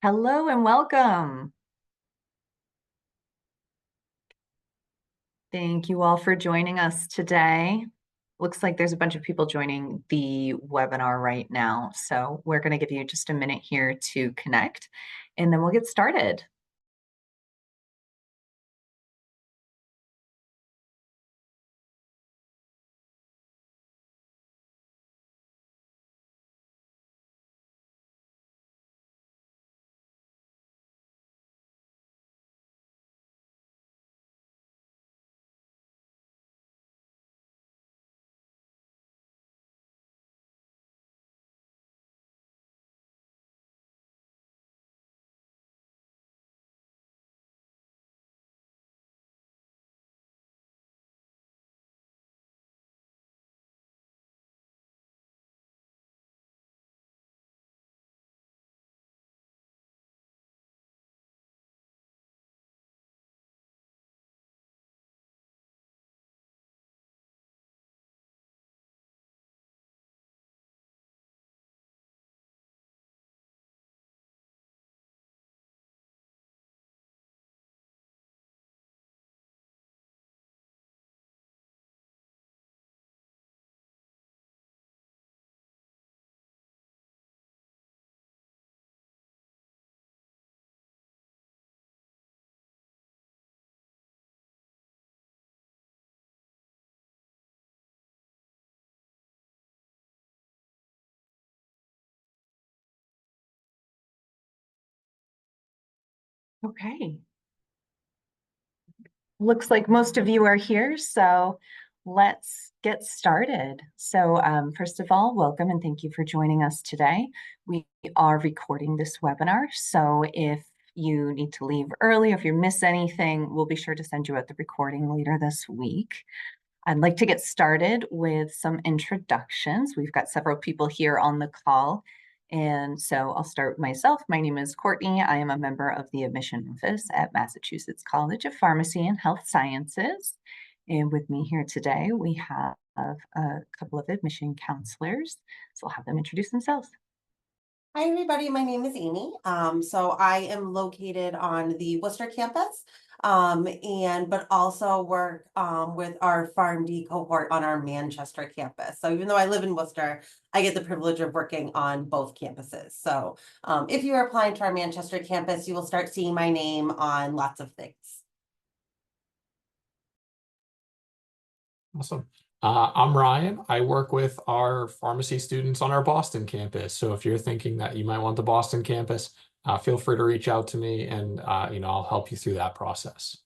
Hello and welcome. Thank you all for joining us today. Looks like there's a bunch of people joining the webinar right now. So we're going to give you just a minute here to connect, and then we'll get started. Okay. Looks like most of you are here, so let's get started. So first of all, welcome and thank you for joining us today. We are recording this webinar, so if you need to leave early, if you miss anything, we'll be sure to send you out the recording later this week. I'd like to get started with some introductions. We've got several people here on the call. And so I'll start with myself. My name is Courtney. I am a member of the admission office at Massachusetts College of Pharmacy and Health Sciences. And with me here today, we have a couple of admission counselors. So I'll have them introduce themselves. Hi, everybody. My name is Amy. So I am located on the Worcester campus, but also work with our PharmD cohort on our Manchester campus. So even though I live in Worcester, I get the privilege of working on both campuses. So if you are applying to our Manchester campus, you will start seeing my name on lots of things. Awesome. I'm Ryan. I work with our pharmacy students on our Boston campus. So if you're thinking that you might want the Boston campus, feel free to reach out to me and I'll help you through that process.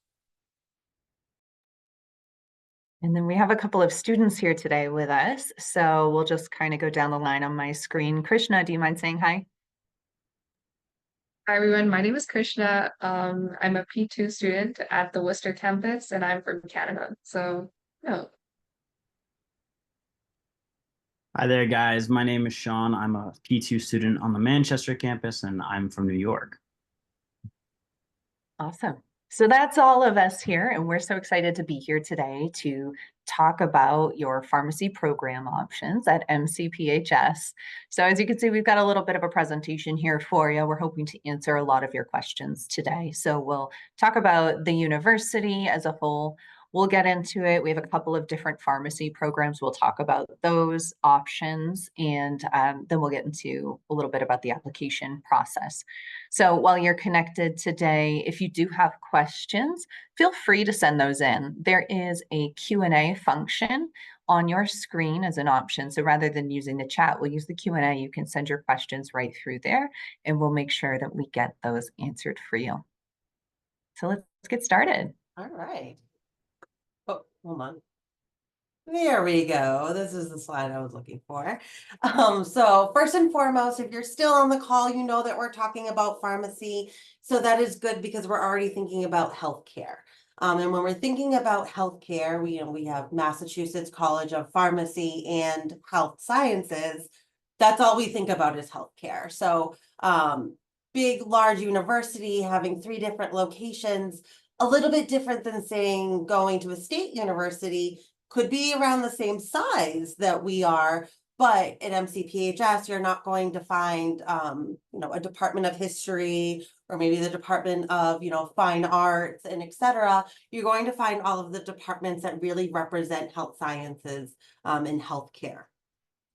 And then we have a couple of students here today with us. So we'll just kind of go down the line on my screen. Krishna, do you mind saying hi? Hi everyone, my name is Krishna. I'm a P2 student at the Worcester campus and I'm from Canada. So, yeah. Hi there, guys. My name is Sean. I'm a P2 student on the Manchester campus, and I'm from New York. Awesome. So that's all of us here, and we're so excited to be here today to talk about your pharmacy program options at MCPHS. So as you can see, we've got a little bit of a presentation here for you. We're hoping to answer a lot of your questions today. So we'll talk about the university as a whole. We'll get into it. We have a couple of different pharmacy programs. We'll talk about those options, and then we'll get into a little bit about the application process. So while you're connected today, if you do have questions, feel free to send those in. There is a Q&A function on your screen as an option. So rather than using the chat, we'll use the Q&A. You can send your questions right through there, and we'll make sure that we get those answered for you. So let's get started. All right. Oh, hold on. There we go. This is the slide I was looking for. So first and foremost, if you're still on the call, you know that we're talking about pharmacy. So that is good because we're already thinking about healthcare. And when we're thinking about healthcare, we have Massachusetts College of Pharmacy and Health Sciences. That's all we think about is healthcare. So big, large university having 3 different locations, a little bit different than saying going to a state university, could be around the same size that we are, But at MCPHS, you're not going to find, a Department of History or maybe the Department of, Fine Arts and et cetera. You're going to find all of the departments that really represent health sciences and healthcare.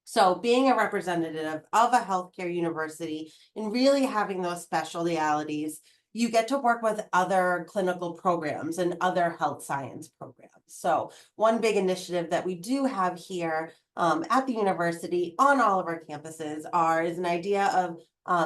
So being a representative of a healthcare university and really having those specialties, you get to work with other clinical programs and other health science programs. So one big initiative that we do have here at the university on all of our campuses is an idea of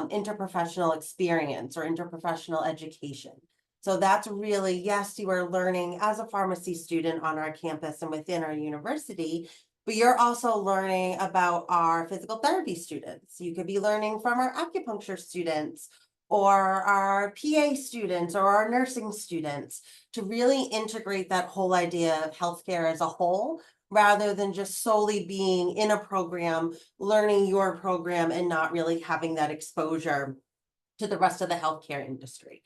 interprofessional experience or interprofessional education. So that's really, yes, you are learning as a pharmacy student on our campus and within our university, but you're also learning about our physical therapy students. You could be learning from our acupuncture students or our PA students or our nursing students to really integrate that whole idea of healthcare as a whole, rather than just solely being in a program, learning your program and not really having that exposure to the rest of the healthcare industry.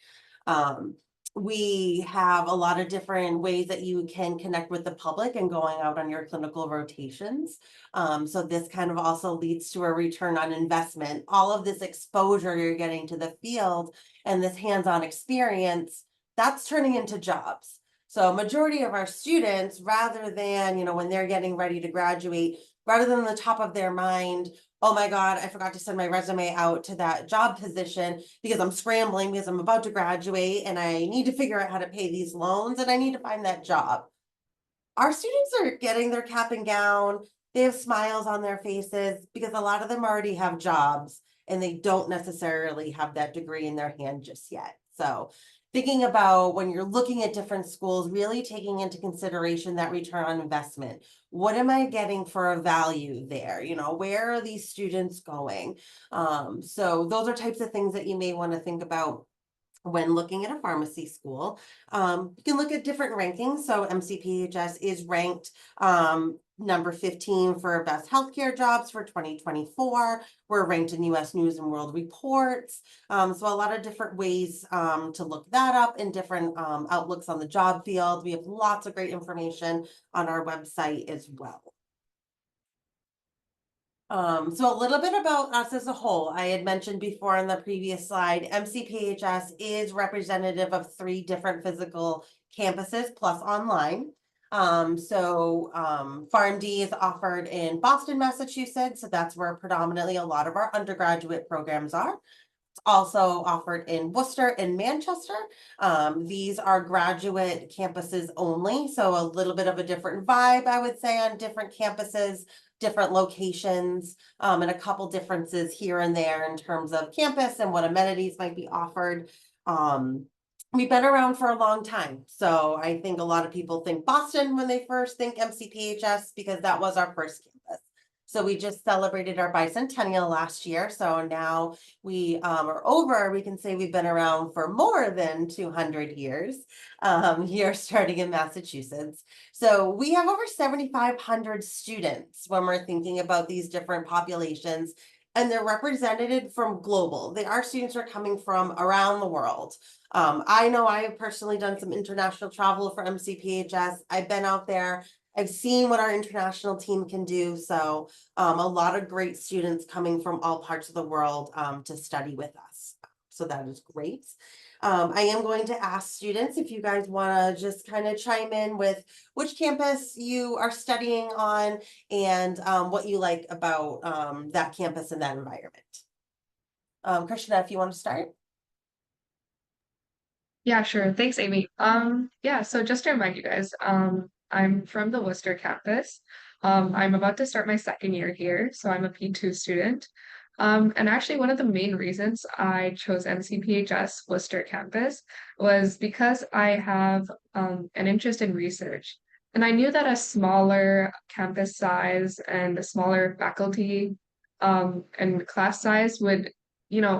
We have a lot of different ways that you can connect with the public and going out on your clinical rotations. So this kind of also leads to a return on investment. All of this exposure you're getting to the field and this hands-on experience, that's turning into jobs. So majority of our students, rather than, when they're getting ready to graduate, rather than the top of their mind, oh my God, I forgot to send my resume out to that job position because I'm scrambling because I'm about to graduate and I need to figure out how to pay these loans and I need to find that job. Our students are getting their cap and gown. They have smiles on their faces because a lot of them already have jobs and they don't necessarily have that degree in their hand just yet. So thinking about when you're looking at different schools, really taking into consideration that return on investment. What am I getting for a value there? Where are these students going? So those are types of things that you may want to think about when looking at a pharmacy school. You can look at different rankings. So MCPHS is ranked number 15 for best healthcare jobs for 2024. We're ranked in US News and World Reports. So a lot of different ways to look that up and different outlooks on the job field. We have lots of great information on our website as well. So a little bit about us as a whole. I had mentioned before on the previous slide, MCPHS is representative of 3 different physical campuses plus online. PharmD is offered in Boston, Massachusetts. So that's where predominantly a lot of our undergraduate programs are. It's also offered in Worcester and Manchester. These are graduate campuses only. So a little bit of a different vibe, I would say, on different campuses, different locations, and a couple differences here and there in terms of campus and what amenities might be offered. We've been around for a long time. So I think a lot of people think Boston when they first think MCPHS because that was our first campus. So we just celebrated our bicentennial last year. So now we we can say we've been around for more than 200 years here starting in Massachusetts. So we have over 7,500 students when we're thinking about these different populations, and they're represented from global. Our students are coming from around the world. I know I have personally done some international travel for MCPHS. I've been out there. I've seen what our international team can do. So a lot of great students coming from all parts of the world to study with us. So that is great. I am going to ask students if you guys want to just kind of chime in with which campus you are studying on and what you like about that campus and that environment. Krishna, if you want to start. Yeah, sure. Thanks, Amy. Yeah, so just to remind you guys, I'm from the Worcester campus. I'm about to start my second year here, so I'm a P2 student. And actually, one of the main reasons I chose MCPHS Worcester campus was because I have an interest in research. And I knew that a smaller campus size and a smaller faculty and class size would,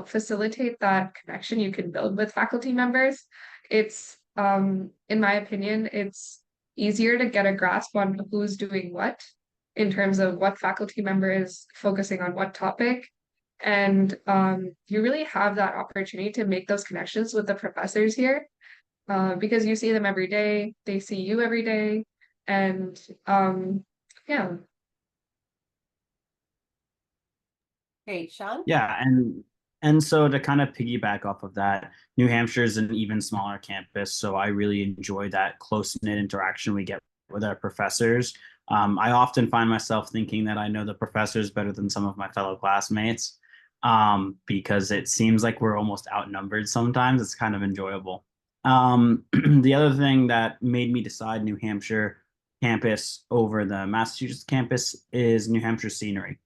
facilitate that connection you can build with faculty members. It's, in my opinion, it's easier to get a grasp on who's doing what in terms of what faculty member is focusing on what topic. And you really have that opportunity to make those connections with the professors here because you see them every day, they see you every day. And yeah. Great, Sean? Yeah, and so to kind of piggyback off of that, New Hampshire is an even smaller campus, so I really enjoy that close-knit interaction we get with our professors. I often find myself thinking that I know the professors better than some of my fellow classmates, because it seems like we're almost outnumbered sometimes. It's kind of enjoyable. The other thing that made me decide New Hampshire campus over the Massachusetts campus is New Hampshire scenery.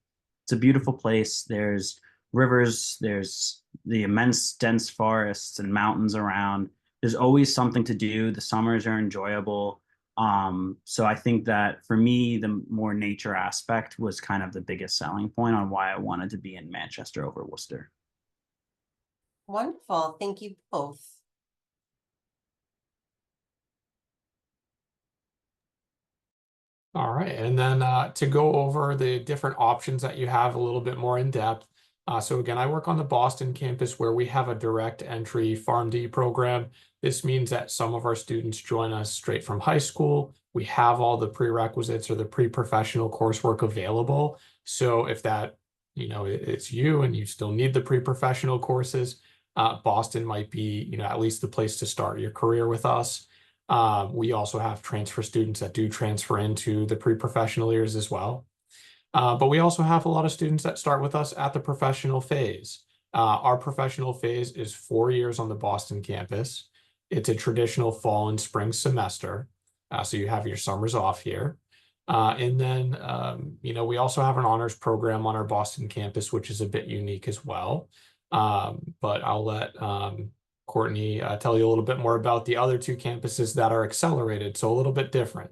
It's a beautiful place. There's rivers, there's the immense dense forests and mountains around. There's always something to do. The summers are enjoyable. So I think that for me, the more nature aspect was kind of the biggest selling point on why I wanted to be in Manchester over Worcester. Wonderful. Thank you both. All right, and then to go over the different options that you have a little bit more in depth. So again, I work on the Boston campus where we have a direct entry PharmD program. This means that some of our students join us straight from high school. We have all the prerequisites or the pre-professional coursework available. So if that, it's you and you still need the pre-professional courses, Boston might be, at least the place to start your career with us. We also have transfer students that do transfer into the pre-professional years as well. But we also have a lot of students that start with us at the professional phase. Our professional phase is 4 years on the Boston campus. It's a traditional fall and spring semester. So you have your summers off here. And then, we also have an honors program on our Boston campus, which is a bit unique as well. But I'll let Courtney tell you a little bit more about the other two campuses that are accelerated, so a little bit different.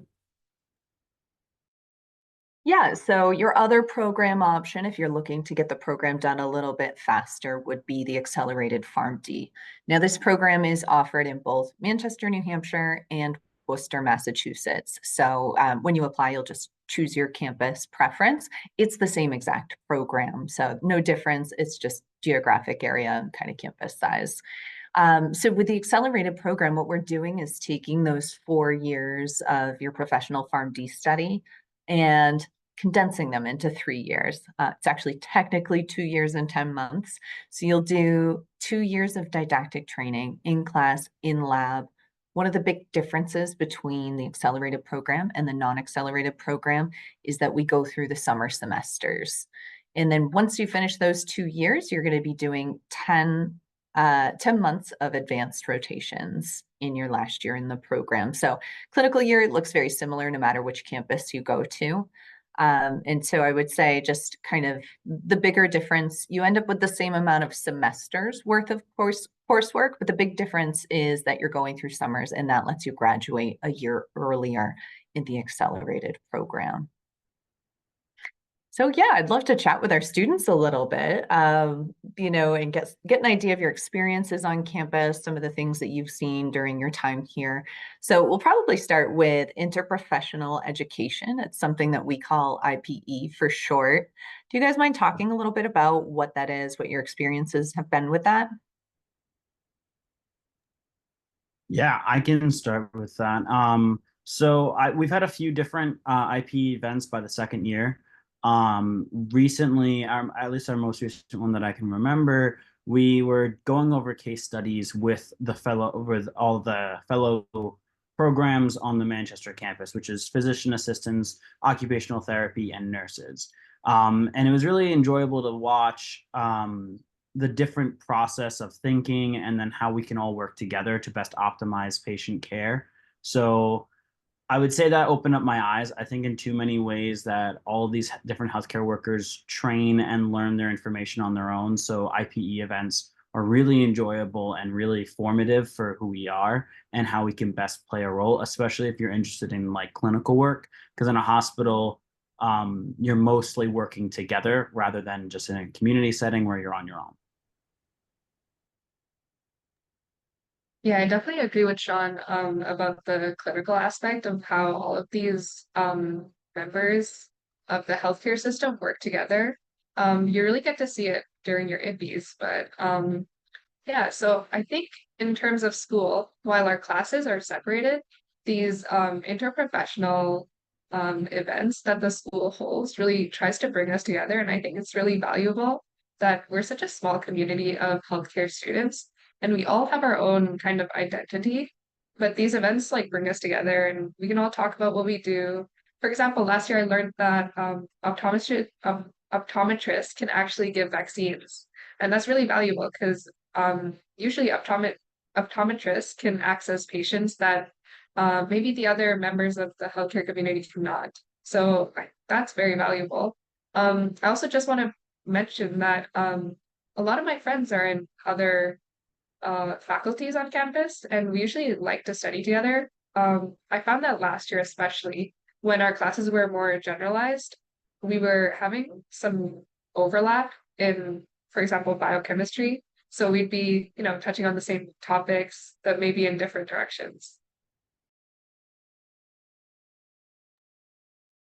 Yeah, so your other program option, if you're looking to get the program done a little bit faster, would be the Accelerated PharmD. Now, this program is offered in both Manchester, New Hampshire, and Worcester, Massachusetts. So when you apply, you'll just choose your campus preference. It's the same exact program, so no difference. It's just geographic area and kind of campus size. So with the accelerated program, what we're doing is taking those 4 years of your professional PharmD study and condensing them into 3 years. It's actually technically 2 years and 10 months. So you'll do 2 years of didactic training in class, in lab. One of the big differences between the accelerated program and the non-accelerated program is that we go through the summer semesters. And then once you finish those 2 years, you're going to be doing 10 months of advanced rotations in your last year in the program. So clinical year looks very similar no matter which campus you go to. And so I would say just kind of the bigger difference, you end up with the same amount of semesters worth of coursework, but the big difference is that you're going through summers and that lets you graduate a year earlier in the accelerated program. So yeah, I'd love to chat with our students a little bit, and get an idea of your experiences on campus, some of the things that you've seen during your time here. So we'll probably start with interprofessional education. It's something that we call IPE for short. Do you guys mind talking a little bit about what that is, what your experiences have been with that? Yeah, I can start with that. We've had a few different IP events by the second year. Recently, at least our most recent one that I can remember, we were going over case studies with all the fellow programs on the Manchester campus, which is physician assistants, occupational therapy, and nurses. And it was really enjoyable to watch the different process of thinking and then how we can all work together to best optimize patient care. So I would say that opened up my eyes, I think, in too many ways that all of these different healthcare workers train and learn their information on their own. So IPE events are really enjoyable and really formative for who we are and how we can best play a role, especially if you're interested in like clinical work, because in a hospital, you're mostly working together rather than just in a community setting where you're on your own. Yeah, I definitely agree with Sean about the clinical aspect of how all of these members of the healthcare system work together. You really get to see it during your IPs, but yeah, so I think in terms of school, while our classes are separated, these interprofessional events that the school holds really tries to bring us together, and I think it's really valuable. that we're such a small community of healthcare students, and we all have our own kind of identity. But these events like bring us together, and we can all talk about what we do. For example, last year I learned that optometrists can actually give vaccines, and that's really valuable because usually optometrists can access patients that maybe the other members of the healthcare community cannot. So that's very valuable. I also just want to mention that a lot of my friends are in other faculties on campus, and we usually like to study together. I found that last year, especially when our classes were more generalized, we were having some overlap in, for example, biochemistry. So we'd be, touching on the same topics, but maybe in different directions.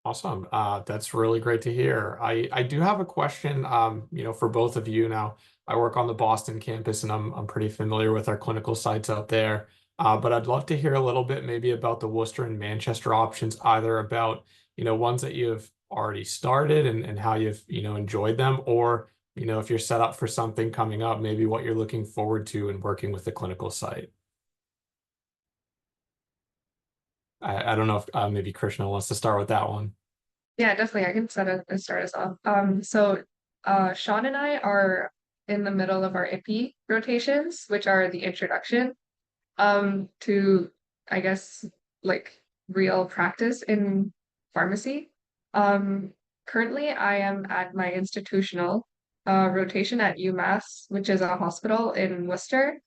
Awesome. That's really great to hear. I do have a question, for both of you now. I work on the Boston campus and I'm pretty familiar with our clinical sites out there. But I'd love to hear a little bit maybe about the Worcester and Manchester options, either about, ones that you've already started and how you've, enjoyed them, or, if you're set up for something coming up, maybe what you're looking forward to in working with the clinical site. I don't know if maybe Krishna wants to start with that one. Yeah, definitely. I can start us off. So Sean and I are in the middle of our IPI rotations, which are the introduction to, I guess, like real practice in pharmacy. Currently, I am at my institutional rotation at UMass, which is a hospital in Worcester.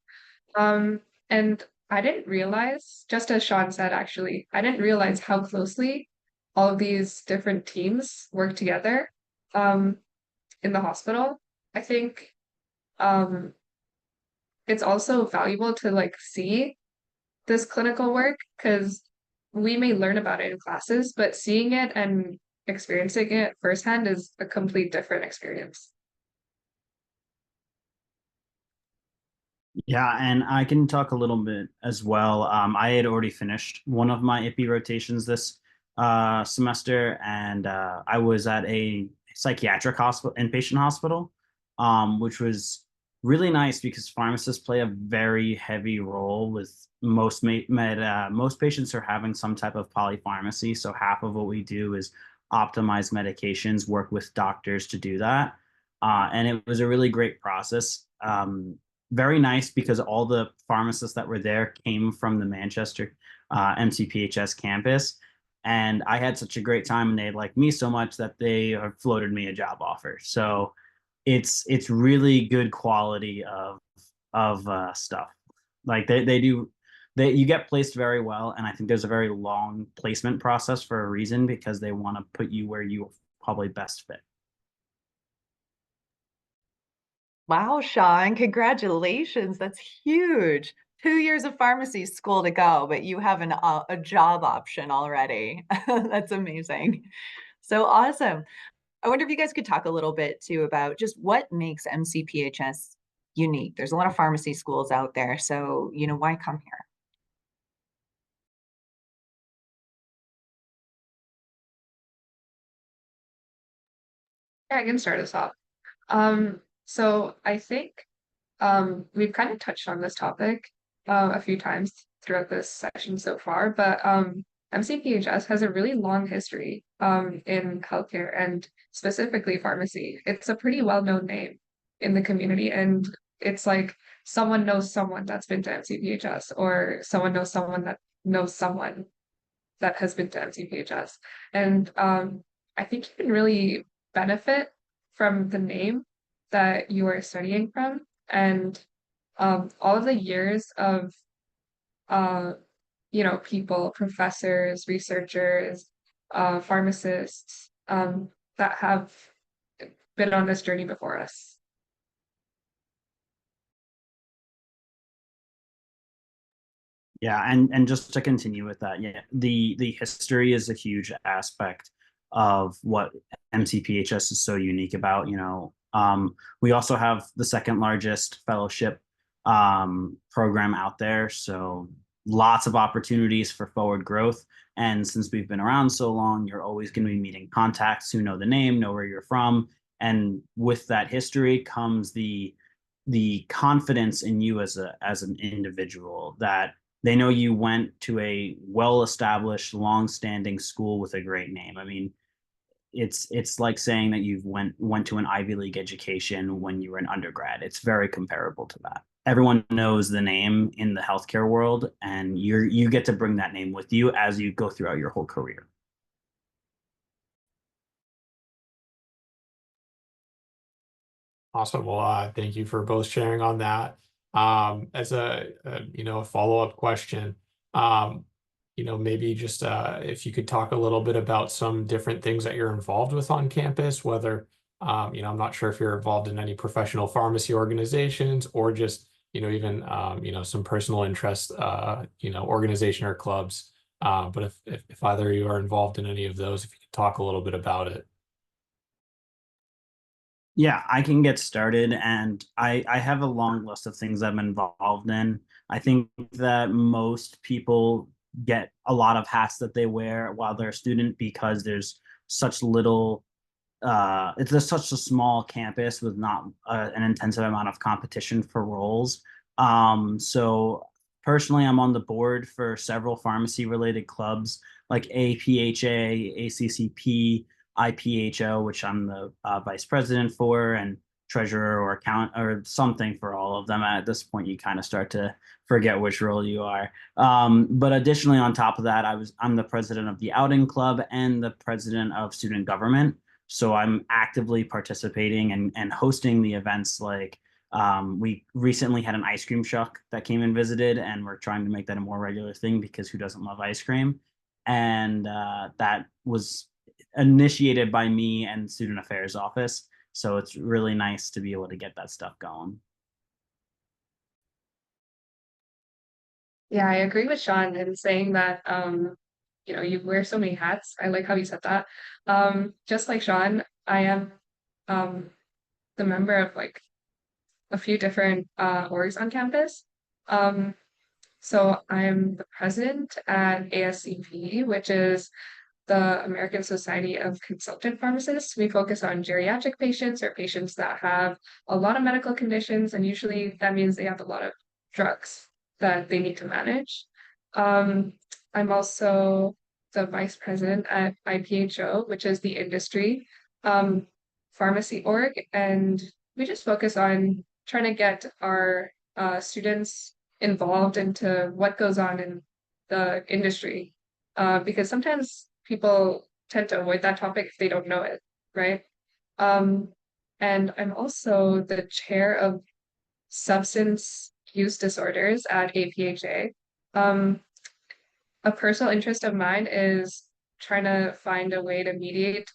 And I didn't realize, just as Sean said, actually, I didn't realize how closely all of these different teams work together in the hospital. I think it's also valuable to like see this clinical work because we may learn about it in classes, but seeing it and experiencing it firsthand is a complete different experience. Yeah, and I can talk a little bit as well. I had already finished one of my IPI rotations this semester, and I was at a psychiatric hospital, inpatient hospital, which was really nice because pharmacists play a very heavy role with most most patients are having some type of polypharmacy. So half of what we do is optimize medications, work with doctors to do that, and it was a really great process. Very nice because all the pharmacists that were there came from the Manchester MCPHS campus. And I had such a great time and they liked me so much that they floated me a job offer. So it's really good quality of stuff. Like you get placed very well. And I think there's a very long placement process for a reason because they want to put you where you probably best fit. Wow, Sean, congratulations. That's huge. 2 years of pharmacy school to go, but you have a job option already. That's amazing. So awesome. I wonder if you guys could talk a little bit too about just what makes MCPHS unique. There's a lot of pharmacy schools out there, so why come here? Yeah, I can start us off. So I think we've kind of touched on this topic a few times throughout this session so far, but MCPHS has a really long history in healthcare and specifically pharmacy. It's a pretty well-known name in the community, and it's like someone knows someone that's been to MCPHS, or someone knows someone that knows someone that has been to MCPHS. And I think you can really benefit from the name that you are studying from and all of the years of people, professors, researchers, pharmacists that have been on this journey before us. Yeah, and just to continue with that, yeah, the history is a huge aspect of what MCPHS is so unique about. We also have the second largest fellowship program out there, so lots of opportunities for forward growth. And since we've been around so long, you're always going to be meeting contacts who know the name, know where you're from, And with that history comes the confidence in you as an individual, that they know you went to a well-established, long-standing school with a great name. I mean, it's like saying that you've went to an Ivy League education when you were an undergrad. It's very comparable to that. Everyone knows the name in the healthcare world, and you get to bring that name with you as you go throughout your whole career. Awesome. Well, thank you for both sharing on that. As a follow-up question, maybe just if you could talk a little bit about some different things that you're involved with on campus, whether, I'm not sure if you're involved in any professional pharmacy organizations or just, even, some personal interest, organization or clubs. But if either of you are involved in any of those, if you could talk a little bit about it. Yeah, I can get started, and I have a long list of things I'm involved in. I think that most people get a lot of hats that they wear while they're a student because there's such little it's just such a small campus with not an intensive amount of competition for roles. So personally, I'm on the board for several pharmacy related clubs like APHA, ACCP, IPHO, which I'm the vice president for, and treasurer or account or something for all of them. At this point, you kind of start to forget which role you are. But additionally, on top of that, I'm the president of the outing club and the president of student government. So I'm actively participating and hosting the events. Like we recently had an ice cream truck that came and visited, and we're trying to make that a more regular thing because who doesn't love ice cream? And that was initiated by me and student affairs office. So it's really nice to be able to get that stuff going. Yeah, I agree with Sean in saying that you wear so many hats. I like how you said that. Just like Sean, I am um the member of like a few different orgs on campus. Um, so I'm the president at ASCP, which is the American Society of Consultant Pharmacists. We focus on geriatric patients or patients that have a lot of medical conditions, and usually that means they have a lot of drugs that they need to manage. Um, I'm also the vice president at IPHO, which is the industry um, pharmacy org, and we just focus on trying to get our students involved into what goes on in the industry, because sometimes people tend to avoid that topic if they don't know it, right? Um, and I'm also the chair of substance use disorders at APHA. Um, a personal interest of mine is trying to find a way to mediate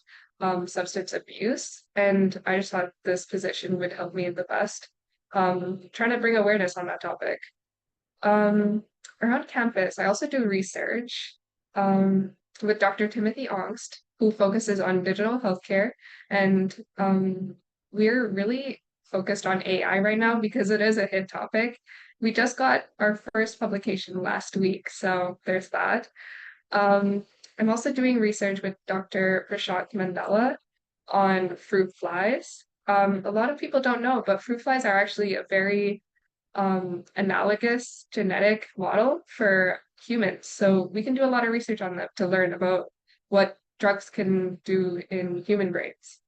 substance abuse, and I just thought this position would help me the best. Trying to bring awareness on that topic. Um, Around campus, I also do research with Dr. Timothy Ongst, who focuses on digital healthcare. And we're really focused on AI right now because it is a hit topic. We just got our first publication last week, so there's that. Um, I'm also doing research with Dr. Prashant Mandela on fruit flies. A lot of people don't know, but fruit flies are actually a very analogous genetic model for humans. So we can do a lot of research on that to learn about what drugs can do in human brains.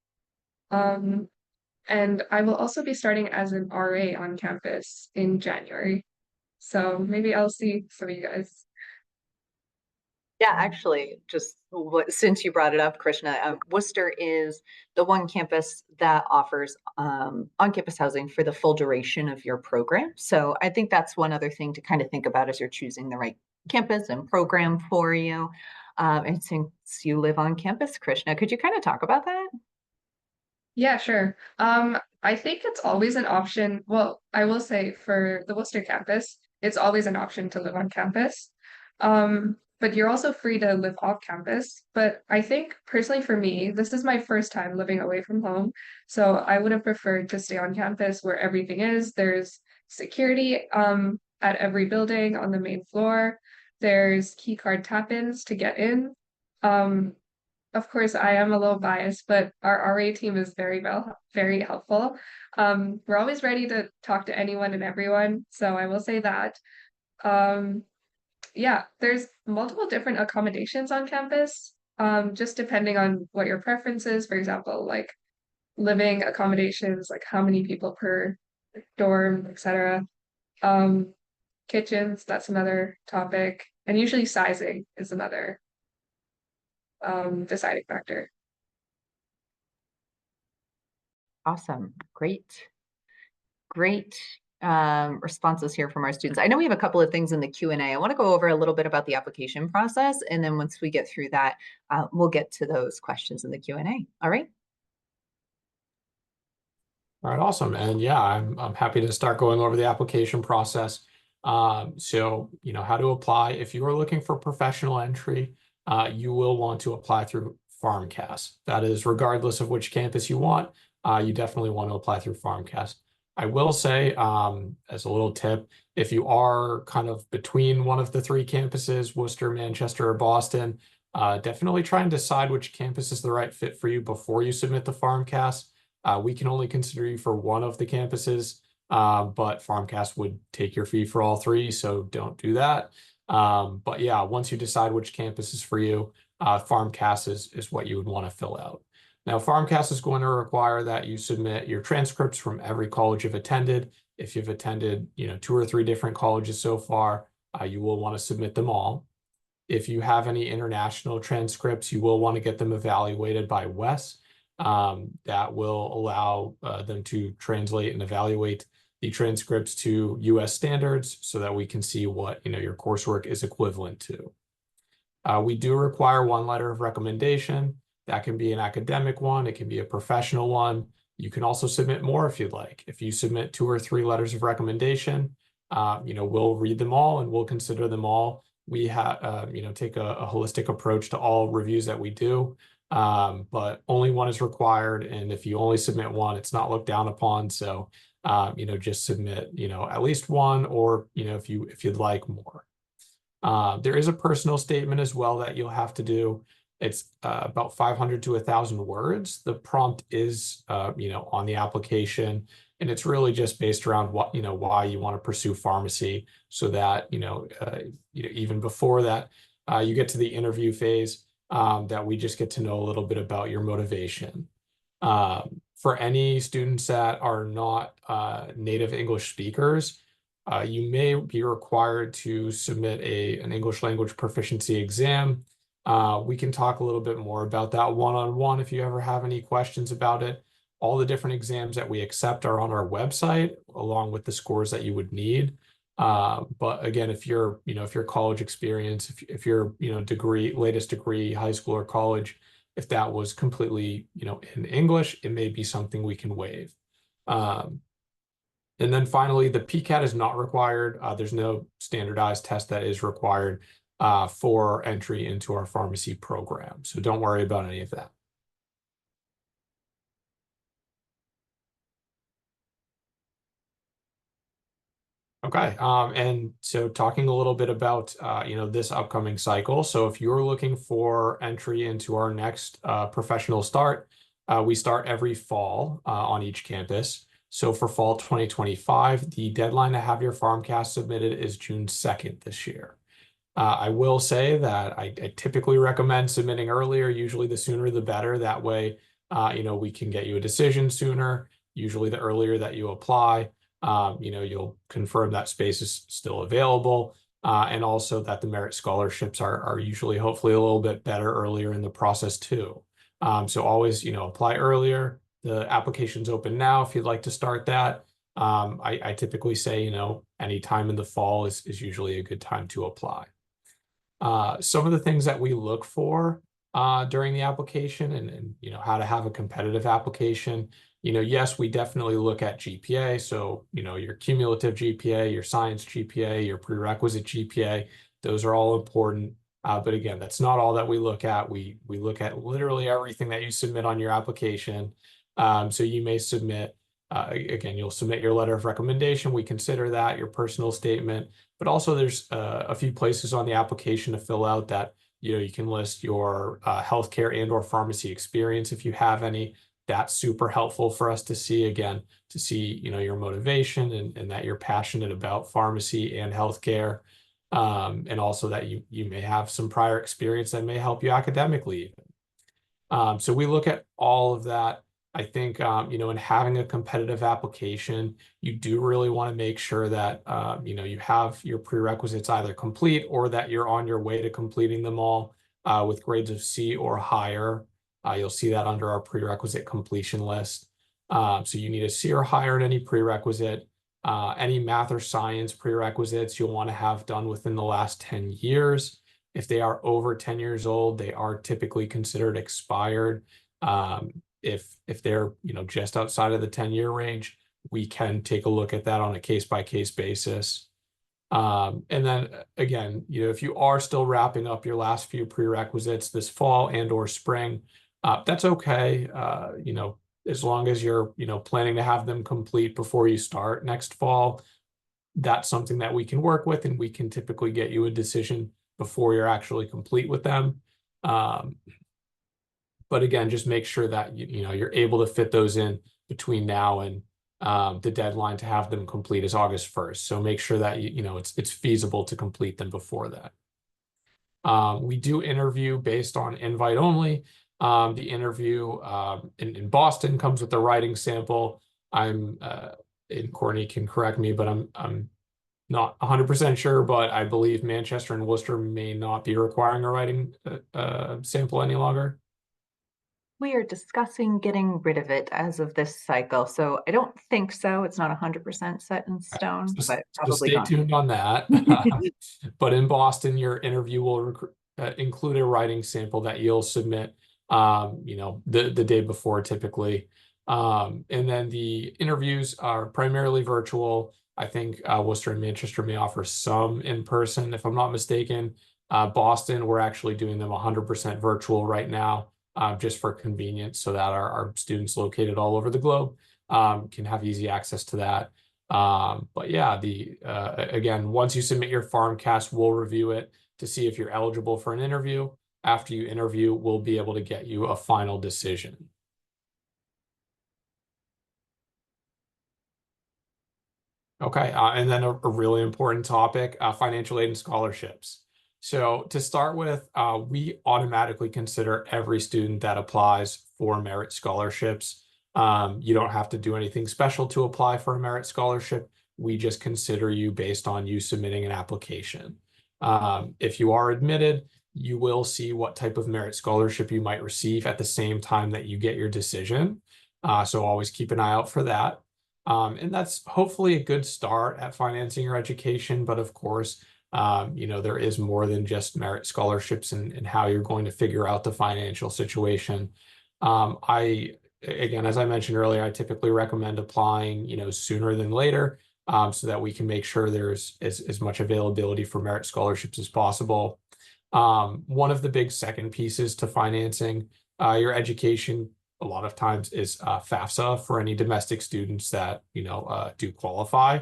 And I will also be starting as an RA on campus in January. So maybe I'll see some of you guys. Yeah, actually, since you brought it up, Krishna, Worcester is the one campus that offers on-campus housing for the full duration of your program. So I think that's one other thing to kind of think about as you're choosing the right campus and program for you. And since you live on campus, Krishna, could you kind of talk about that? Yeah, sure. I think it's always an option. Well, I will say for the Worcester campus, it's always an option to live on campus. But you're also free to live off campus. But I think personally for me, this is my first time living away from home. So I would have preferred to stay on campus where everything is. There's security at every building on the main floor. There's key card tap-ins to get in. Um, of course, I am a little biased, but our RA team is very helpful. We're always ready to talk to anyone and everyone, so I will say that. Um, yeah, there's multiple different accommodations on campus, just depending on what your preference is. For example, like living accommodations, like how many people per dorm, etc. Um, Kitchens, that's another topic, and usually sizing is another deciding factor. Awesome. Great responses here from our students. I know we have a couple of things in the Q&A. I want to go over a little bit about the application process, and then once we get through that, we'll get to those questions in the Q&A. All right. All right, awesome. And yeah, I'm happy to start going over the application process. So, how to apply. If you are looking for professional entry, you will want to apply through FarmCast. That is regardless of which campus you want, you definitely want to apply through FarmCast. I will say, as a little tip, if you are kind of between one of the three campuses, Worcester, Manchester, or Boston, definitely try and decide which campus is the right fit for you before you submit the FarmCast. We can only consider you for one of the campuses, but FarmCast would take your fee for all three, so don't do that. But yeah, once you decide which campus is for you, FarmCast is what you would want to fill out. Now, FarmCast is going to require that you submit your transcripts from every college you've attended. If you've attended, 2 or 3 different colleges so far, you will want to submit them all. If you have any international transcripts, you will want to get them evaluated by WES. That will allow them to translate and evaluate the transcripts to US standards so that we can see what your coursework is equivalent to. We do require 1 letter of recommendation. That can be an academic one, it can be a professional one. You can also submit more if you'd like. If you submit 2 or 3 letters of recommendation, we'll read them all and we'll consider them all. We have, take a holistic approach to all reviews that we do. But only 1 is required, and if you only submit 1, it's not looked down upon. So, just submit, at least 1, or if you'd like more. There is a personal statement as well that you'll have to do. It's about 500 to 1,000 words. The prompt is, on the application, and it's really just based around what, why you want to pursue pharmacy, so that, even before that, you get to the interview phase, that we just get to know a little bit about your motivation. For any students that are not native English speakers, you may be required to submit an English language proficiency exam. We can talk a little bit more about that one-on-one if you ever have any questions about it. All the different exams that we accept are on our website, along with the scores that you would need. But again, if you're college experience, if your latest degree, high school or college, if that was completely in English, it may be something we can waive. And then finally, the PCAT is not required. There's no standardized test that is required for entry into our pharmacy program, so don't worry about any of that. Okay, and so talking a little bit about this upcoming cycle. So if you're looking for entry into our next professional start, we start every fall on each campus. So for fall 2025, the deadline to have your FarmCast submitted is June 2nd this year. I will say that I typically recommend submitting earlier. Usually the sooner the better. That way, we can get you a decision sooner. Usually the earlier that you apply, you'll confirm that space is still available, and also that the merit scholarships are usually hopefully a little bit better earlier in the process too. So always, apply earlier. The application's open now if you'd like to start that. I typically say, any time in the fall is usually a good time to apply. Some of the things that we look for during the application and how to have a competitive application. Yes, we definitely look at GPA. So, your cumulative GPA, your science GPA, your prerequisite GPA, those are all important. But again, that's not all that we look at. We look at literally everything that you submit on your application. So you may submit, again, you'll submit your letter of recommendation. We consider that your personal statement, but also there's a few places on the application to fill out that You can list your healthcare and or pharmacy experience if you have any. That's super helpful for us to see, again, to see, your motivation and that you're passionate about pharmacy and healthcare. And also that you may have some prior experience that may help you academically. So we look at all of that. I think, in having a competitive application, you do really want to make sure that, you have your prerequisites either complete or that you're on your way to completing them all with grades of C or higher. You'll see that under our prerequisite completion list. So you need a C or higher in any prerequisite. Any math or science prerequisites you'll want to have done within the last 10 years. If they are over 10 years old, they are typically considered expired. If they're just outside of the 10-year range, we can take a look at that on a case-by-case basis. And then again, if you are still wrapping up your last few prerequisites this fall and or spring, that's okay. As long as you're planning to have them complete before you start next fall, that's something that we can work with, and we can typically get you a decision before you're actually complete with them. But again, just make sure that you're able to fit those in between now and the deadline to have them complete is August 1st. So make sure that it's feasible to complete them before that. We do interview based on invite only. The interview in Boston comes with a writing sample. And Courtney can correct me, but I'm not 100% sure, but I believe Manchester and Worcester may not be requiring a writing sample any longer. We are discussing getting rid of it as of this cycle, so I don't think so. It's not 100% set in stone, but So probably stay not. tuned on that. But in Boston, your interview will include a writing sample that you'll submit, the day before typically. And then the interviews are primarily virtual. I think Worcester and Manchester may offer some in person, if I'm not mistaken. Boston, we're actually doing them 100% virtual right now, just for convenience, so that our students located all over the globe can have easy access to that. But yeah, again, once you submit your FarmCast, we'll review it to see if you're eligible for an interview. After you interview, we'll be able to get you a final decision. Okay, and then a really important topic, financial aid and scholarships. So to start with, we automatically consider every student that applies for merit scholarships. You don't have to do anything special to apply for a merit scholarship. We just consider you based on you submitting an application. If you are admitted, you will see what type of merit scholarship you might receive at the same time that you get your decision. So always keep an eye out for that. And that's hopefully a good start at financing your education. But of course, there is more than just merit scholarships and how you're going to figure out the financial situation. Again, as I mentioned earlier, I typically recommend applying, sooner than later, so that we can make sure there's as much availability for merit scholarships as possible. One of the big second pieces to financing your education a lot of times is FAFSA for any domestic students that do qualify.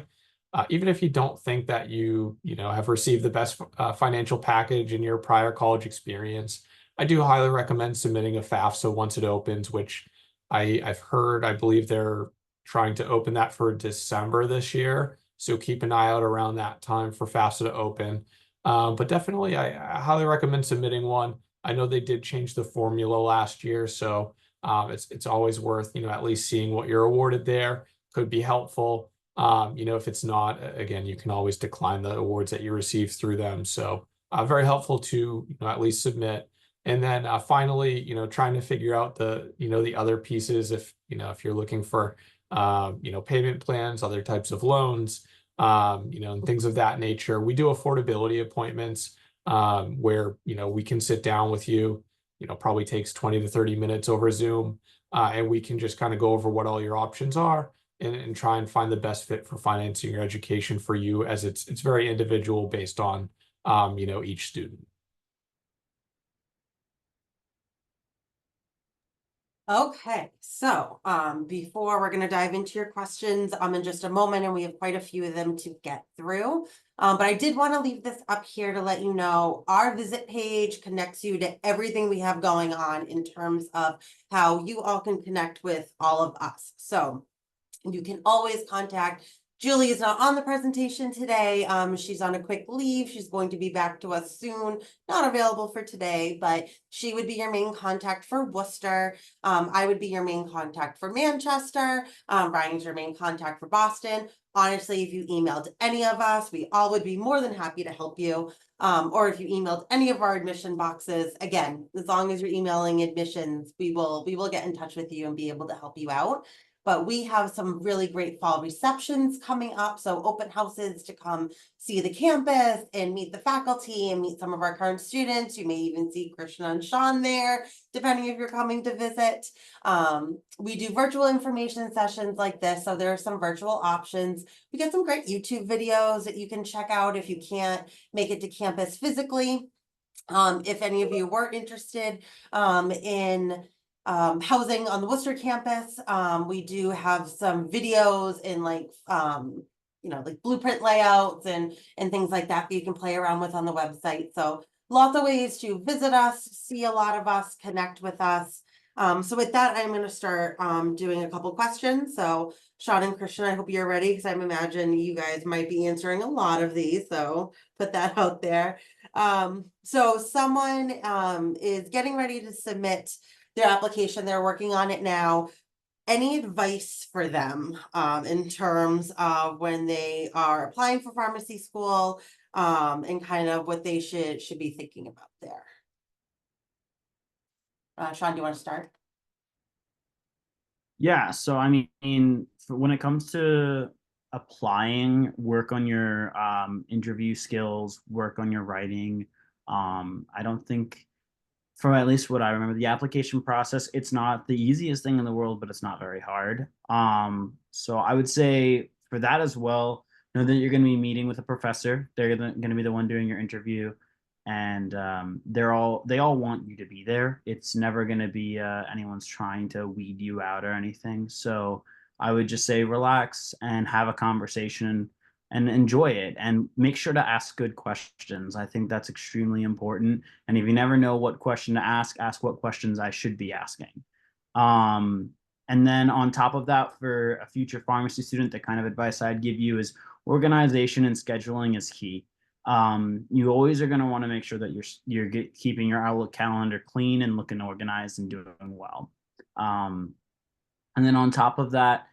Even if you don't think that you have received the best financial package in your prior college experience, I do highly recommend submitting a FAFSA once it opens, which I've heard, I believe they're trying to open that for December this year. So keep an eye out around that time for FAFSA to open. But definitely, I highly recommend submitting one. I know they did change the formula last year, so it's always worth at least seeing what you're awarded there. Could be helpful. If it's not, again, you can always decline the awards that you receive through them. So very helpful to at least submit. And then finally, trying to figure out the other pieces if you're looking for payment plans, other types of loans, and things of that nature. We do affordability appointments where we can sit down with you. Probably takes 20 to 30 minutes over Zoom, and we can just kind of go over what all your options are and try and find the best fit for financing your education for you, as it's very individual based on each student. Okay, so before we're going to dive into your questions in just a moment, and we have quite a few of them to get through. But I did want to leave this up here to let you know our visit page connects you to everything we have going on in terms of how you all can connect with all of us. So you can always contact. Julie is not on the presentation today. She's on a quick leave. She's going to be back to us soon. Not available for today, but she would be your main contact for Worcester. I would be your main contact for Manchester. Ryan's your main contact for Boston. Honestly, if you emailed any of us, we all would be more than happy to help you. Or if you emailed any of our admission boxes, again, as long as you're emailing admissions, we will get in touch with you and be able to help you out. But we have some really great fall receptions coming up. So open houses to come see the campus and meet the faculty and meet some of our current students. You may even see Krishna and Sean there, depending if you're coming to visit. We do virtual information sessions like this. So there are some virtual options. We get some great YouTube videos that you can check out if you can't make it to campus physically. If any of you were interested in housing on the Worcester campus, we do have some videos in like like blueprint layouts and things like that you can play around with on the website. So lots of ways to visit us, see a lot of us, connect with us. So with that, I'm going to start doing a couple questions. So Sean and Christian, I hope you're ready because I imagine you guys might be answering a lot of these. So put that out there. So someone is getting ready to submit their application. They're working on it now. Any advice for them in terms of when they are applying for pharmacy school and kind of what they should be thinking about there? Sean, do you want to start? Yeah, so I mean, when it comes to applying, work on your interview skills, work on your writing. I don't think, from at least what I remember, the application process, it's not the easiest thing in the world, but it's not very hard. So I would say for that as well, know that you're going to be meeting with a professor. They're going to be the one doing your interview, and they all want you to be there. It's never going to be anyone's trying to weed you out or anything. So I would just say relax and have a conversation and enjoy it, and make sure to ask good questions. I think that's extremely important. And if you never know what question to ask what questions I should be asking. And then on top of that, for a future pharmacy student, the kind of advice I'd give you is organization and scheduling is key. You always are going to want to make sure that you're keeping your Outlook calendar clean and looking organized and doing well. And then on top of that,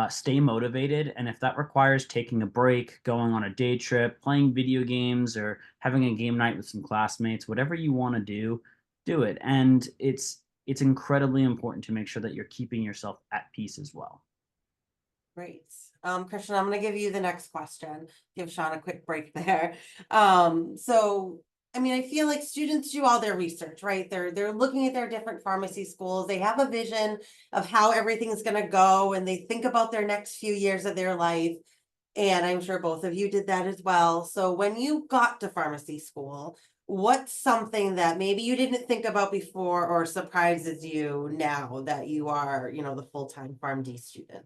stay motivated. And if that requires taking a break, going on a day trip, playing video games, or having a game night with some classmates, whatever you want to do it. And it's incredibly important to make sure that you're keeping yourself at peace as well. Great. Christian, I'm going to give you the next question. Give Sean a quick break there. So I mean, I feel like students do all their research, right? They're looking at their different pharmacy schools. They have a vision of how everything's going to go, and they think about their next few years of their life. And I'm sure both of you did that as well. So when you got to pharmacy school, what's something that maybe you didn't think about before or surprises you now that you are, the full-time PharmD student?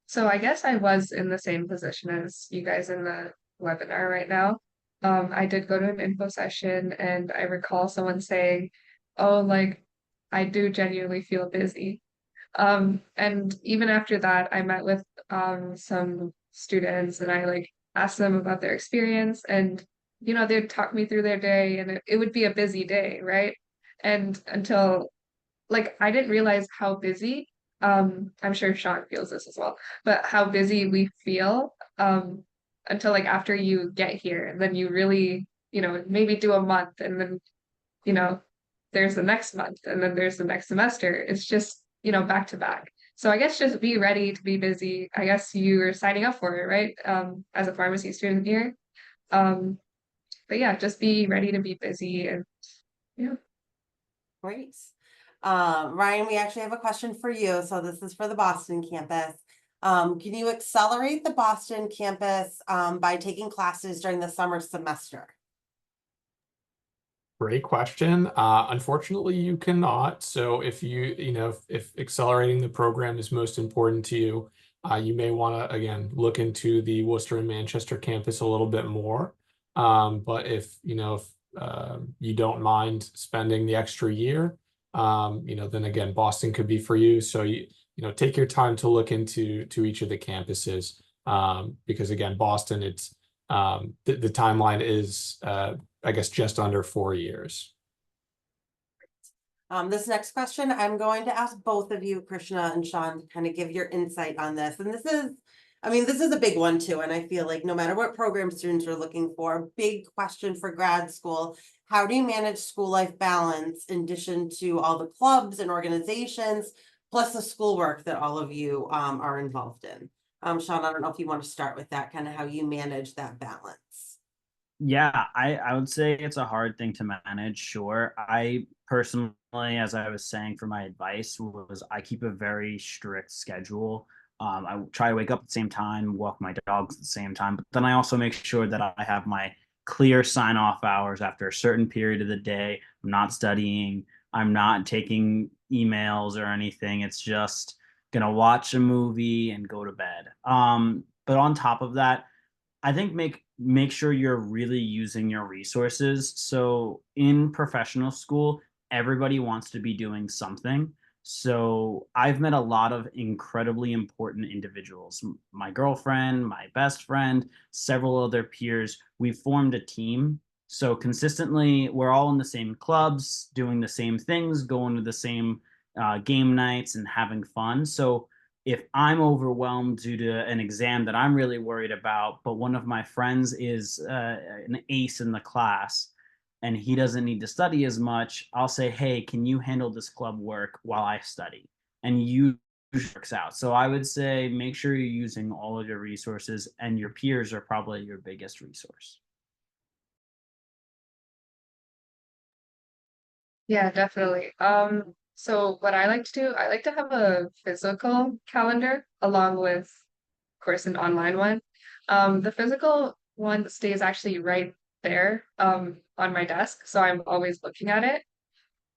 So I guess I was in the same position as you guys in the webinar right now. I did go to an info session and I recall someone saying, oh, like, I do genuinely feel busy. And even after that, I met with some students and I like asked them about their experience, and they'd talk me through their day, and it would be a busy day, right? And until like I didn't realize how busy, I'm sure Sean feels this as well, but how busy we feel until like after you get here, and then you really, maybe do a month, and then there's the next month, and then there's the next semester. It's just, back to back. So I guess just be ready to be busy. I guess you're signing up for it, right? As a pharmacy student here. But yeah, just be ready to be busy, and yeah. Great. Ryan, we actually have a question for you. So this is for the Boston campus. Can you accelerate the Boston campus by taking classes during the summer semester? Great question. Unfortunately, you cannot. So if if accelerating the program is most important to you, you may want to, again, look into the Worcester and Manchester campus a little bit more. But if, if you don't mind spending the extra year, then again, Boston could be for you. So take your time to look into each of the campuses, because again, Boston, it's the timeline is I guess just under 4 years. This next question, I'm going to ask both of you, Krishna and Sean, to kind of give your insight on this. And this is a big one too. And I feel like no matter what program students are looking for, big question for grad school, how do you manage school life balance in addition to all the clubs and organizations, plus the schoolwork that all of you are involved in? Sean, I don't know if you want to start with that, kind of how you manage that balance. Yeah, I would say it's a hard thing to manage. Sure. I personally, as I was saying for my advice, was I keep a very strict schedule. I try to wake up at the same time, walk my dogs at the same time, but then I also make sure that I have my clear sign off hours after a certain period of the day. I'm not studying, I'm not taking emails or anything. It's just gonna watch a movie and go to bed. But on top of that, I think make sure you're really using your resources. So in professional school, everybody wants to be doing something. So I've met a lot of incredibly important individuals. My girlfriend, my best friend, several other peers. We formed a team. So consistently, we're all in the same clubs, doing the same things, going to the same game nights and having fun. So if I'm overwhelmed due to an exam that I'm really worried about, but one of my friends is an ace in the class and he doesn't need to study as much, I'll say, hey, can you handle this club work while I study? And you works out. So I would say make sure you're using all of your resources, and your peers are probably your biggest resource. Yeah, definitely. So what I like to do, I like to have a physical calendar along with, of course, an online one. The physical one stays actually right there, on my desk, so I'm always looking at it.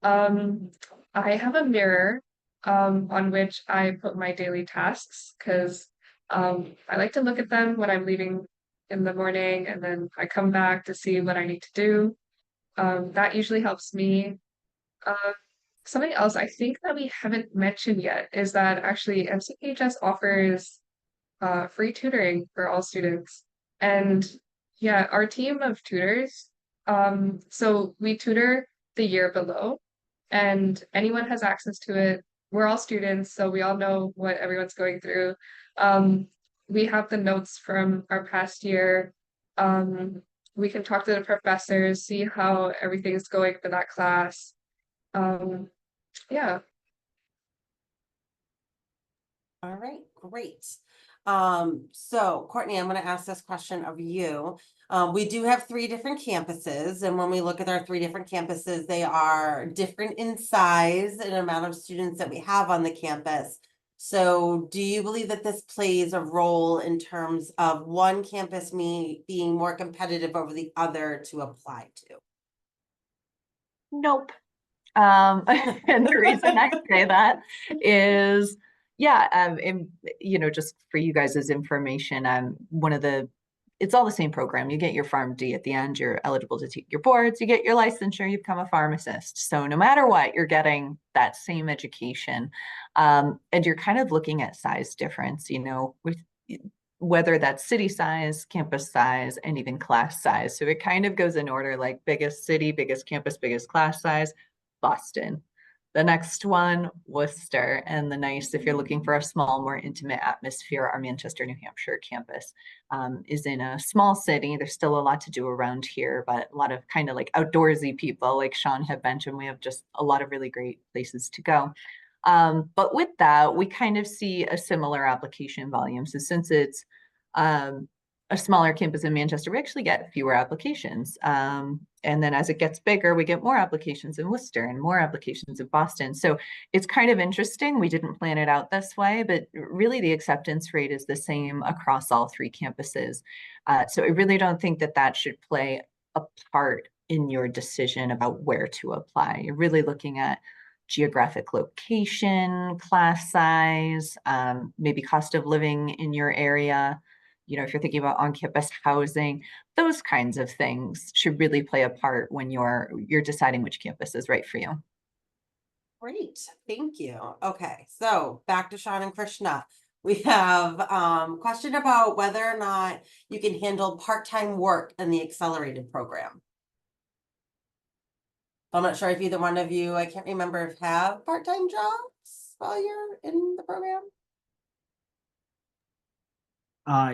Um, I have a mirror, on which I put my daily tasks because, I like to look at them when I'm leaving in the morning, and then I come back to see what I need to do. That usually helps me. uh, Something else I think that we haven't mentioned yet is that actually MCPHS offers free tutoring for all students. And yeah, our team of tutors, so we tutor the year below, and anyone has access to it. We're all students, so we all know what everyone's going through. Um, we have the notes from our past year. Um, we can talk to the professors, see how everything's going for that class. Um, yeah. All right, great. So Courtney, I'm going to ask this question of you. We do have 3 different campuses, and when we look at our 3 different campuses, they are different in size and amount of students that we have on the campus. So do you believe that this plays a role in terms of one campus being more competitive over the other to apply to? Nope. And the reason I say that is, yeah, just for you guys as information, it's all the same program. You get your PharmD at the end, you're eligible to take your boards, you get your licensure, you become a pharmacist. So no matter what, you're getting that same education. And you're kind of looking at size difference, with whether that's city size, campus size, and even class size. So it kind of goes in order, like biggest city, biggest campus, biggest class size, Boston. The next one, Worcester. And the nice, if you're looking for a small, more intimate atmosphere, our Manchester, New Hampshire campus is in a small city. There's still a lot to do around here, but a lot of kind of like outdoorsy people, like Sean had mentioned, we have just a lot of really great places to go. But with that, we kind of see a similar application volume. So since it's a smaller campus in Manchester, we actually get fewer applications. And then as it gets bigger, we get more applications in Worcester and more applications in Boston. So it's kind of interesting. We didn't plan it out this way, but really the acceptance rate is the same across all 3 campuses. So I really don't think that that should play a part in your decision about where to apply. You're really looking at geographic location, class size, maybe cost of living in your area. You know, if you're thinking about on-campus housing, those kinds of things should really play a part when you're deciding which campus is right for you. Great, thank you. Okay, so back to Sean and Krishna. We have question about whether or not you can handle part-time work in the accelerated program. I'm not sure if either one of you, I can't remember if have part-time jobs while you're in the program.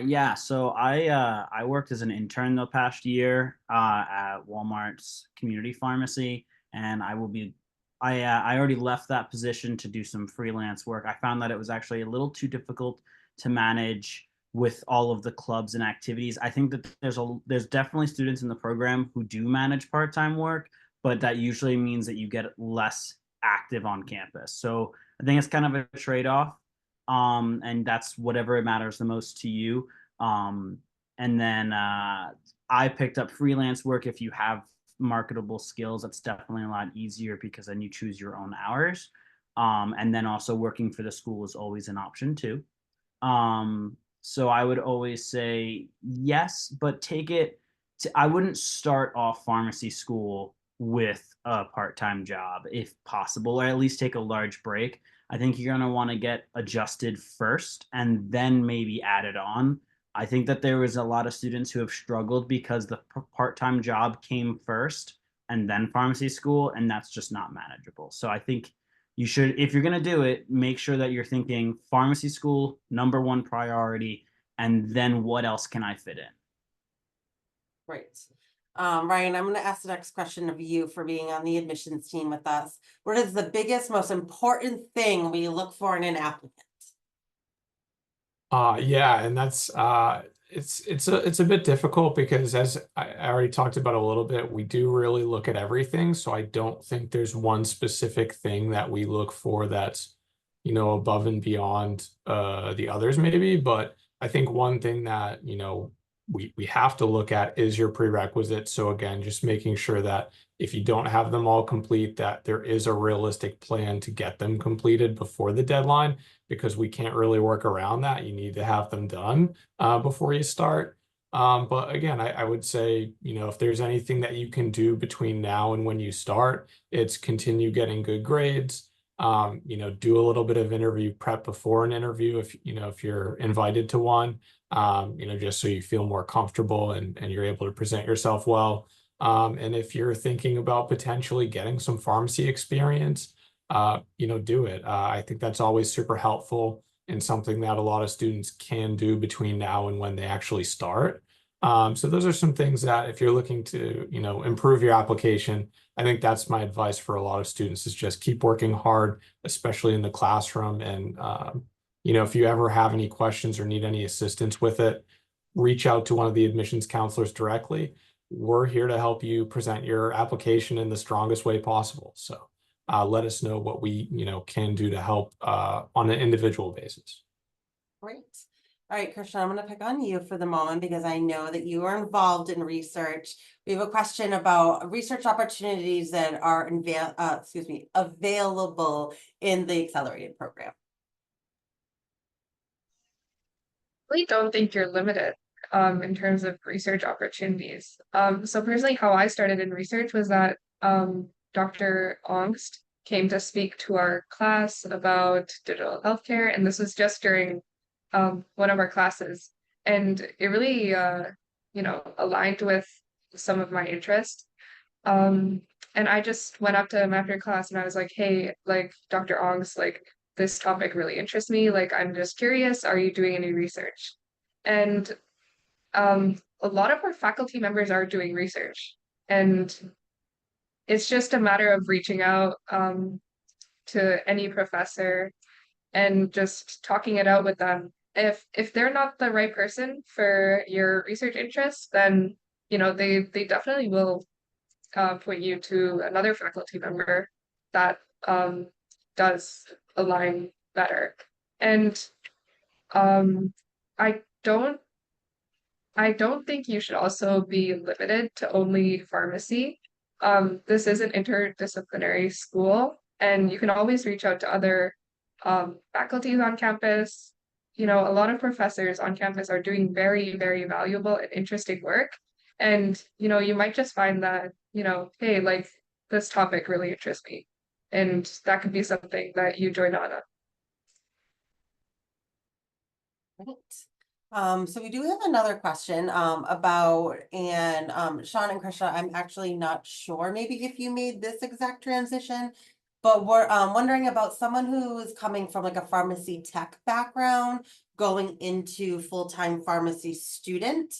Yeah, so I worked as an intern the past year at Walmart's community pharmacy, and I already left that position to do some freelance work. I found that it was actually a little too difficult to manage with all of the clubs and activities. I think that there's definitely students in the program who do manage part-time work, but that usually means that you get less active on campus. So I think it's kind of a trade-off, and that's whatever matters the most to you. And then I picked up freelance work. If you have marketable skills, that's definitely a lot easier because then you choose your own hours. And then also working for the school is always an option too. So I would always say yes, but take it I wouldn't start off pharmacy school with a part-time job if possible, or at least take a large break. I think you're going to want to get adjusted first and then maybe add it on. I think that there was a lot of students who have struggled because the part-time job came first and then pharmacy school, and that's just not manageable. So I think you should, if you're going to do it, make sure that you're thinking pharmacy school, number one priority, and then what else can I fit in? Great. Ryan, I'm going to ask the next question of you for being on the admissions team with us. What is the biggest, most important thing we look for in an applicant? Yeah, and that's it's a bit difficult because as I already talked about a little bit, we do really look at everything. So I don't think there's one specific thing that we look for that's, you know, above and beyond the others maybe. But I think one thing that, you know, we have to look at is your prerequisites. So again, just making sure that if you don't have them all complete, that there is a realistic plan to get them completed before the deadline, because we can't really work around that. You need to have them done before you start. But again, I would say, you know, if there's anything that you can do between now and when you start, it's continue getting good grades. You know, do a little bit of interview prep before an interview if, you know, if you're invited to one, you know, just so you feel more comfortable and you're able to present yourself well. And if you're thinking about potentially getting some pharmacy experience, you know, do it. I think that's always super helpful and something that a lot of students can do between now and when they actually start. So those are some things that if you're looking to, you know, improve your application, I think that's my advice for a lot of students is just keep working hard, especially in the classroom. And, you know, if you ever have any questions or need any assistance with it, reach out to one of the admissions counselors directly. We're here to help you present your application in the strongest way possible. So let us know what we, you know, can do to help on an individual basis. Great. All right, Krishna, I'm going to pick on you for the moment because I know that you are involved in research. We have a question about research opportunities that are available in the accelerated program. I really don't think you're limited in terms of research opportunities. So personally, how I started in research was that Dr. Ongst came to speak to our class about digital healthcare, and this was just during one of our classes, and it really you know, aligned with some of my interests. And I just went up to him after class and I was like, hey, like Dr. Ong's, like this topic really interests me. Like, I'm just curious, are you doing any research? And a lot of our faculty members are doing research. And it's just a matter of reaching out to any professor and just talking it out with them. If they're not the right person for your research interests, then you know they definitely will point you to another faculty member that does align better. And um, I don't I don't think you should also be limited to only pharmacy. This is an interdisciplinary school, And you can always reach out to other faculties on campus. You know, a lot of professors on campus are doing very, very valuable and interesting work. And, you know, you might just find that, you know, hey, like this topic really interests me. And that could be something that you join on. Right. So we do have another question about, and Sean and Krishna, I'm actually not sure maybe if you made this exact transition, but we're wondering about someone who is coming from like a pharmacy tech background, going into full-time pharmacy student,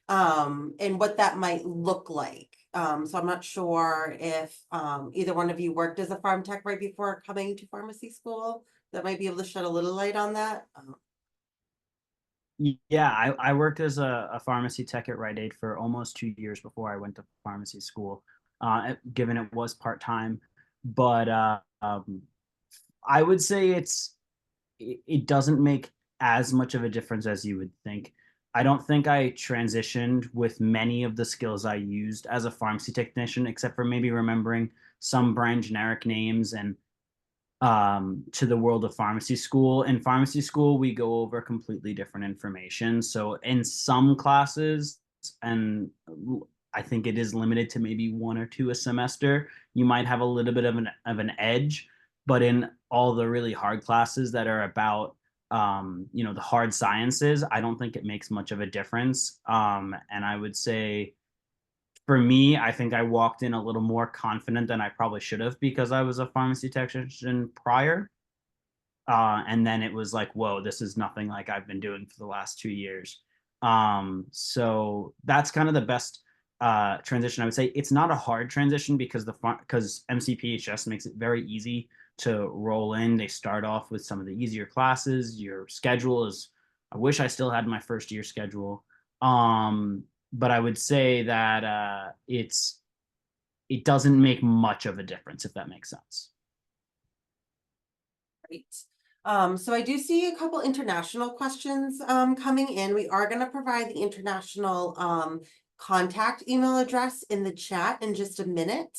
and what that might look like. So I'm not sure if either one of you worked as a pharm tech right before coming to pharmacy school. That might be able to shed a little light on that. Yeah, I worked as a pharmacy tech at Rite Aid for almost 2 years before I went to pharmacy school, given it was part-time. But I would say it doesn't make as much of a difference as you would think. I don't think I transitioned with many of the skills I used as a pharmacy technician, except for maybe remembering some brand generic names and to the world of pharmacy school. In pharmacy school, we go over completely different information. So in some classes, and I think it is limited to maybe one or two a semester, you might have a little bit of an edge. But in all the really hard classes that are about the hard sciences, I don't think it makes much of a difference. And I would say for me, I think I walked in a little more confident than I probably should have because I was a pharmacy technician prior. And then it was like, whoa, this is nothing like I've been doing for the last 2 years. So that's kind of the best transition. I would say it's not a hard transition because because MCPHS makes it very easy to roll in. They start off with some of the easier classes. Your schedule is, I wish I still had my first year schedule. But I would say that it doesn't make much of a difference, if that makes sense. Great. So I do see a couple international questions coming in. We are going to provide the international contact email address in the chat in just a minute.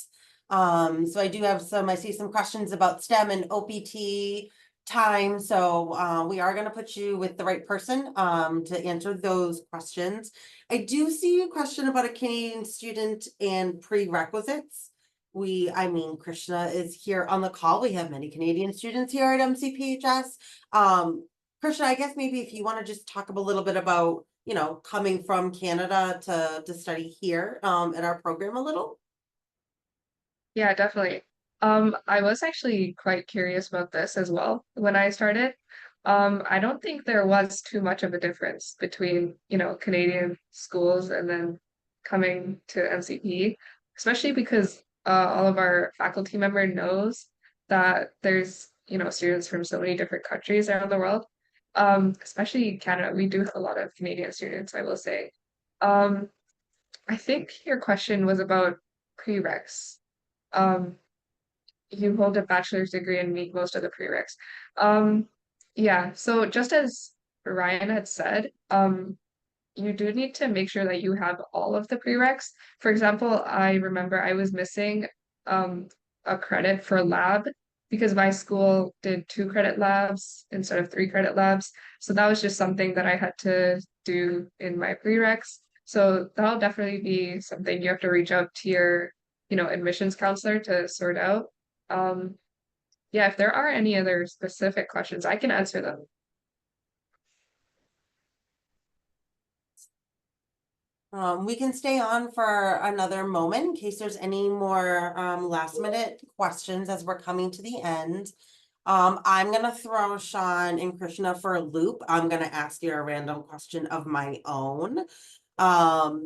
So I do have I see some questions about STEM and OPT time. So we are going to put you with the right person to answer those questions. I do see a question about a Canadian student and prerequisites. Krishna is here on the call. We have many Canadian students here at MCPHS. Krishna, I guess maybe if you want to just talk a little bit about, coming from Canada to study here at our program a little. Yeah, definitely. I was actually quite curious about this as well when I started. I don't think there was too much of a difference between, Canadian schools and then coming to MCP, especially because all of our faculty member knows that there's, students from so many different countries around the world. Especially Canada, we do have a lot of Canadian students, I will say. Um, I think your question was about prereqs. Um, you hold a bachelor's degree and meet most of the prereqs. Yeah, so just as Ryan had said, you do need to make sure that you have all of the prereqs. For example, I remember I was missing a credit for lab because my school did 2 credit labs instead of 3 credit labs. So that was just something that I had to do in my prereqs. So that'll definitely be something you have to reach out to your, admissions counselor to sort out. Um, yeah, if there are any other specific questions, I can answer them. We can stay on for another moment in case there's any more last minute questions as we're coming to the end. I'm gonna throw Sean and Krishna for a loop. I'm gonna ask you a random question of my own.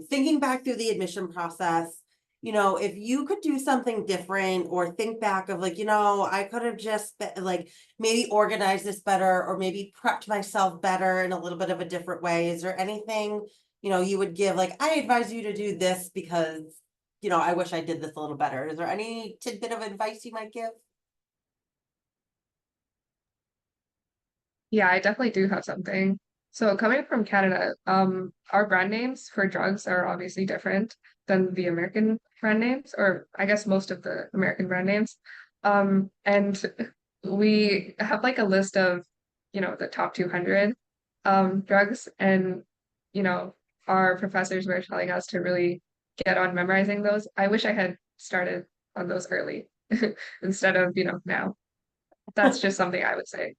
Thinking back through the admission process, if you could do something different or think back of I could have just maybe organized this better or maybe prepped myself better in a little bit of a different way. Is there anything, you would give I advise you to do this because, I wish I did this a little better. Is there any tidbit of advice you might give? Yeah, I definitely do have something. So coming from Canada, our brand names for drugs are obviously different than the American brand names, or I guess most of the American brand names. And we have like a list of, the top 200 drugs, and our professors were telling us to really get on memorizing those. I wish I had started on those early instead of, now. That's just something I would say.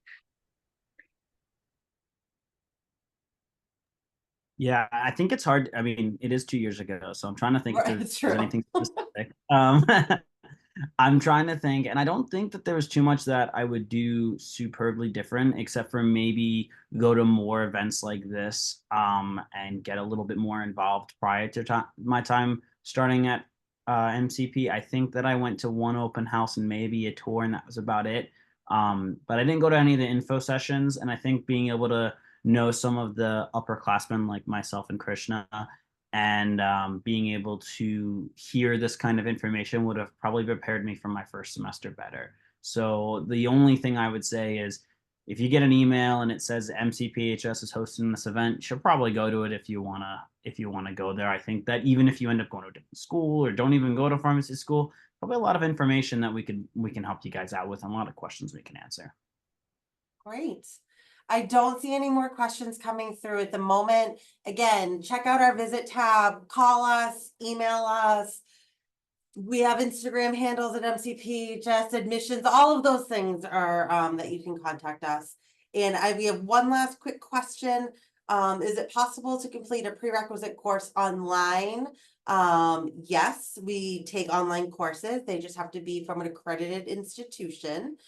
Yeah, I think it's hard. I mean, it is 2 years ago, so I'm trying to think if Right, there's true. anything specific. I'm trying to think, and I don't think that there was too much that I would do superbly different, except for maybe go to more events like this, and get a little bit more involved prior to my time starting at MCP. I think that I went to one open house and maybe a tour, and that was about it. But I didn't go to any of the info sessions, and I think being able to know some of the upperclassmen like myself and Krishna, and being able to hear this kind of information would have probably prepared me for my first semester better. So the only thing I would say is, if you get an email and it says MCPHS is hosting this event, you should probably go to it if you wanna go there. I think that even if you end up going to a different school or don't even go to pharmacy school, probably a lot of information that we can help you guys out with, and a lot of questions we can answer. Great. I don't see any more questions coming through at the moment. Again, check out our visit tab, call us, email us. We have Instagram handles at MCP, just admissions, all of those things are that you can contact us. And we have one last quick question. Is it possible to complete a prerequisite course online? Yes, we take online courses. They just have to be from an accredited institution.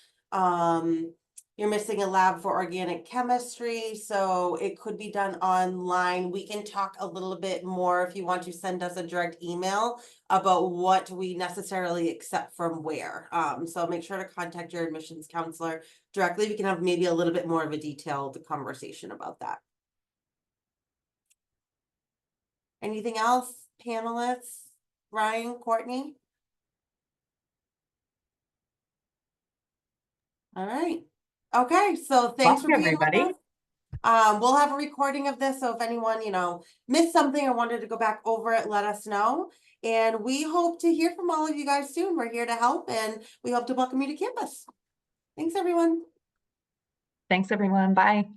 You're missing a lab for organic chemistry, so it could be done online. We can talk a little bit more if you want to send us a direct email about what we necessarily accept from where. So make sure to contact your admissions counselor directly. We can have maybe a little bit more of a detailed conversation about that. Anything else, panelists? Ryan, Courtney? All right. Okay, so thanks for Welcome, being with everybody. us. We'll have a recording of this, so if anyone, missed something or wanted to go back over it, let us know. And we hope to hear from all of you guys soon. We're here to help, and we hope to welcome you to campus. Thanks, everyone. Thanks, everyone. Bye.